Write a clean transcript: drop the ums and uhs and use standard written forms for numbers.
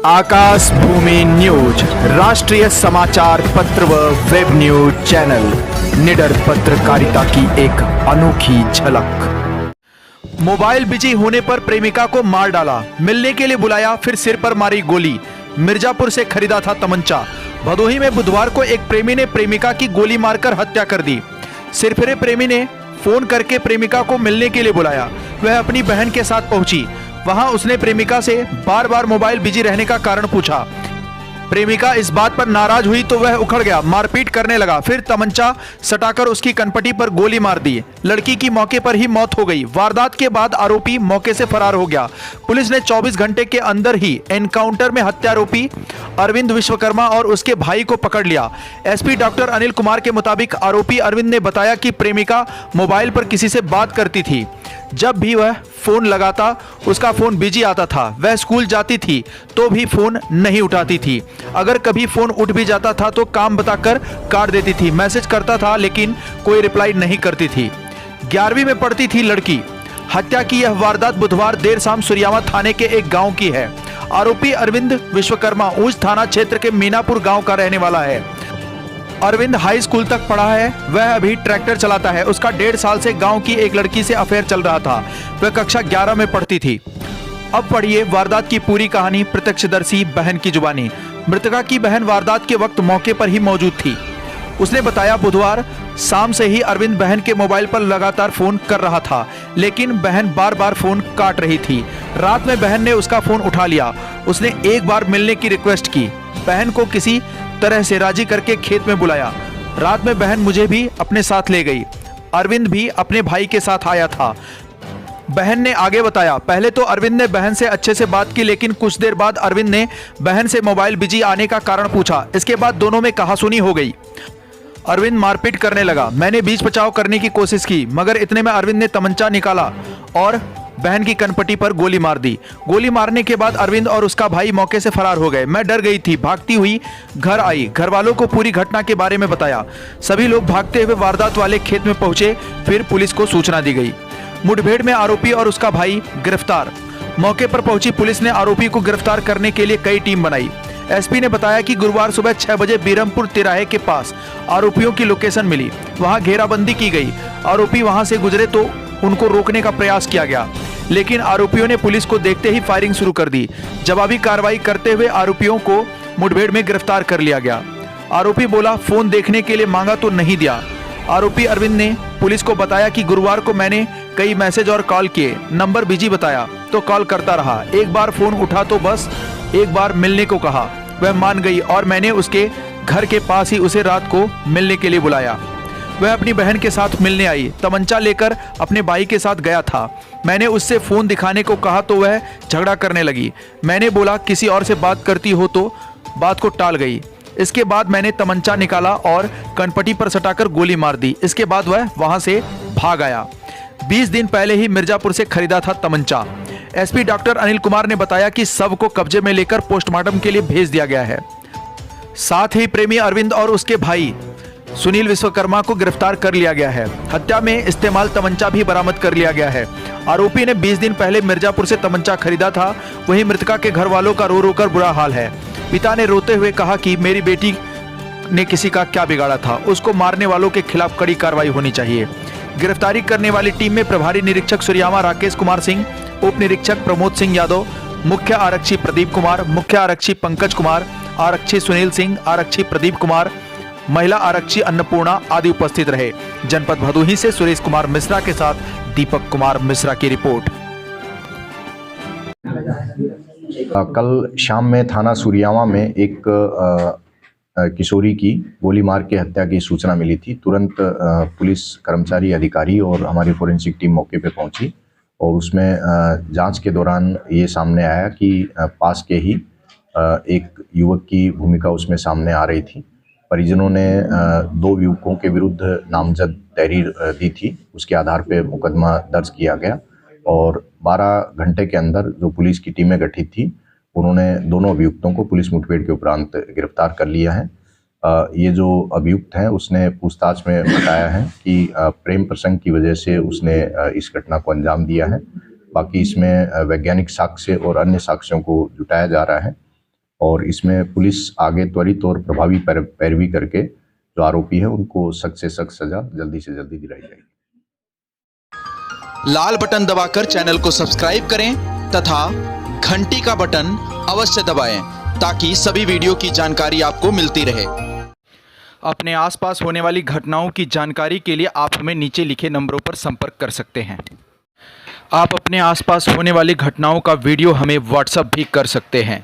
आकाश भूमि news राष्ट्रीय समाचार पत्र व वेब न्यूज चैनल निडर पत्रकारिता की एक अनोखी झलक। मोबाइल बिजी होने पर प्रेमिका को मार डाला, मिलने के लिए बुलाया फिर सिर पर मारी गोली। मिर्जापुर से खरीदा था तमंचा। भदोही में बुधवार को एक प्रेमी ने प्रेमिका की गोली मारकर हत्या कर दी। सिरफिरे प्रेमी ने फोन करके प्रेमिका को मिलने के लिए बुलाया। वह अपनी बहन के साथ पहुंची। वहां उसने प्रेमिका से बार बार मोबाइल बिजी रहने का कारण पूछा। प्रेमिका इस बात पर नाराज हुई तो वह उखड़ गया, मारपीट करने लगा, फिर तमंचा सटाकर उसकी कनपटी पर गोली मार दी। लड़की की मौके पर ही मौत हो गई। वारदात के बाद आरोपी मौके से फरार हो गया। पुलिस ने 24 घंटे के अंदर ही एनकाउंटर में हत्यारोपी अरविंद विश्वकर्मा और उसके भाई को पकड़ लिया। एसपी डॉक्टर अनिल कुमार के मुताबिक आरोपी अरविंद ने बताया कि प्रेमिका मोबाइल पर किसी से बात करती थी। जब भी वह फोन लगाता उसका फोन बिजी आता था। वह स्कूल जाती थी तो भी फोन नहीं उठाती थी। अगर कभी फोन उठ भी जाता था तो काम बताकर काट देती थी। मैसेज करता था लेकिन कोई रिप्लाई नहीं करती थी। 11वीं में पढ़ती थी लड़की। हत्या की यह वारदात बुधवार देर शाम सुरियामा थाने के एक गांव की है। आरोपी अरविंद विश्वकर्मा ऊंच थाना क्षेत्र के मीनापुर गांव का रहने वाला है। अरविंद हाई स्कूल तक पढ़ा है। वह अभी ट्रैक्टर चलाता है। उसका 1.5 साल से गांव की एक लड़की से अफेयर चल रहा था। वह कक्षा 11 में पढ़ती थी। अब पढ़िए वारदात की पूरी कहानी प्रत्यक्षदर्शी बहन की जुबानी। मृतका की बहन वारदात के वक्त मौके पर ही मौजूद थी। उसने बताया, बुधवार शाम से ही अरविंद बहन के मोबाइल पर लगातार फोन कर रहा था, लेकिन बहन बार बार फोन काट रही थी। रात में बहन ने उसका फोन उठा लिया। उसने एक बार मिलने की रिक्वेस्ट की। बहन को किसी तरह से राजी करके खेत में बुलाया। रात में बहन मुझे भी अपने साथ ले गई। अरविंद भी अपने भाई के साथ आया था। बहन ने आगे बताया, पहले तो अरविंद ने बहन से अच्छे से बात की, लेकिन कुछ देर बाद अरविंद ने बहन से मोबाइल बिजी आने का कारण पूछा। इसके बाद दोनों में कहासुनी हो गई। अरविंद मारपीट करने लगा। मैंने बीच बचाव करने की कोशिश की, मगर इतने में अरविंद ने तमंचा निकाला और बहन की कनपटी पर गोली मार दी। गोली मारने के बाद अरविंद और उसका भाई मौके से फरार हो गए। मैं डर गई थी, भागती हुई घर आई। घर वालों को पूरी घटना के बारे में बताया। सभी लोग भागते हुए वारदात वाले खेत में पहुंचे। फिर पुलिस को सूचना दी गई। मुठभेड़ में आरोपी और उसका भाई गिरफ्तार। मौके पर पहुंची पुलिस ने आरोपी को गिरफ्तार करने के लिए कई टीम बनाई। एसपी ने बताया कि गुरुवार सुबह 6 बजे बीरमपुर तिराहे के पास आरोपियों की लोकेशन मिली। वहां घेराबंदी की गई। आरोपी वहां से गुजरे तो उनको रोकने का प्रयास किया गया, लेकिन आरोपियों ने पुलिस को देखते ही फायरिंग शुरू कर दी। जवाबी कार्रवाई करते हुए आरोपियों को मुठभेड़ में गिरफ्तार कर लिया गया। आरोपी बोला, फोन देखने के लिए मांगा तो नहीं दिया। आरोपी अरविंद ने पुलिस को बताया कि गुरुवार को मैंने कई मैसेज और कॉल किए, नंबर बिजी बताया तो कॉल करता रहा। एक बार फोन उठा तो बस एक बार मिलने को कहा। वह मान गई और मैंने उसके घर के पास ही उसे रात को मिलने के लिए बुलाया। वह अपनी बहन के साथ मिलने आई। तमंचा लेकर अपने भाई के साथ गया था। मैंने उससे फोन दिखाने को कहा तो वह झगड़ा करने लगी। मैंने बोला किसी और से बात करती हो तो बात को टाल गई। इसके बाद मैंने तमंचा निकाला और कनपटी पर सटाकर गोली मार दी। इसके बाद वह वहां से भाग आया। 20 दिन पहले ही मिर्जापुर से खरीदा था तमंचा। एसपी डॉक्टर अनिल कुमार ने बताया कि शव को कब्जे में लेकर पोस्टमार्टम के लिए भेज दिया गया है। साथ ही प्रेमी अरविंद और उसके भाई सुनील विश्वकर्मा को गिरफ्तार कर लिया गया है। हत्या में इस्तेमाल तमंचा भी बरामद कर लिया गया है। आरोपी ने 20 दिन पहले मिर्जापुर से तमंचा खरीदा था। वहीं मृतका के घर वालों का रो रो कर बुरा हाल है। पिता ने रोते हुए कहा कि मेरी बेटी ने किसी का क्या बिगाड़ा था, उसको मारने वालों के खिलाफ कड़ी कार्रवाई होनी चाहिए। गिरफ्तारी करने वाली टीम में प्रभारी निरीक्षक सुरियामा राकेश कुमार सिंह, उप निरीक्षक प्रमोद सिंह यादव, मुख्य आरक्षी प्रदीप कुमार, मुख्य आरक्षी पंकज कुमार, आरक्षी सुनील सिंह, आरक्षी प्रदीप कुमार, महिला आरक्षी अन्नपूर्णा आदि उपस्थित रहे। जनपद भदोही से सुरेश कुमार मिश्रा के साथ दीपक कुमार मिश्रा की रिपोर्ट। कल शाम में थाना सुरियामा में एक किशोरी की गोली मार के हत्या की सूचना मिली थी। तुरंत पुलिस कर्मचारी, अधिकारी और हमारी फोरेंसिक टीम मौके पे पहुंची और उसमें जांच के दौरान ये सामने आया कि पास के ही एक युवक की भूमिका उसमें सामने आ रही थी। परिजनों ने 2 युवकों के विरुद्ध नामजद तहरीर दी थी। उसके आधार पर मुकदमा दर्ज किया गया और 12 घंटे के अंदर जो पुलिस की टीमें गठित थी उन्होंने दोनों अभियुक्तों को पुलिस मुठभेड़ के उपरांत गिरफ्तार कर लिया है। ये जो अभियुक्त है उसने पूछताछ में बताया है कि प्रेम प्रसंग की वजह से उसने इस घटना को अंजाम दिया है। बाकी इसमें वैज्ञानिक साक्ष्य और अन्य साक्ष्यों को जुटाया जा रहा है। और इसमें पुलिस आगे त्वरित और प्रभावी पैरवी करके जो आरोपी है उनको सख्त से सख्त सजा जल्दी से जल्दी दिलाई जाएगी। लाल बटन दबाकर चैनल को सब्सक्राइब करें तथा घंटी का बटन अवश्य दबाएं ताकि सभी वीडियो की जानकारी आपको मिलती रहे। अपने आसपास होने वाली घटनाओं की जानकारी के लिए आप हमें नीचे लिखे नंबरों पर संपर्क कर सकते हैं। आप अपने आसपास होने वाली घटनाओं का वीडियो हमें व्हाट्सएप भी कर सकते हैं।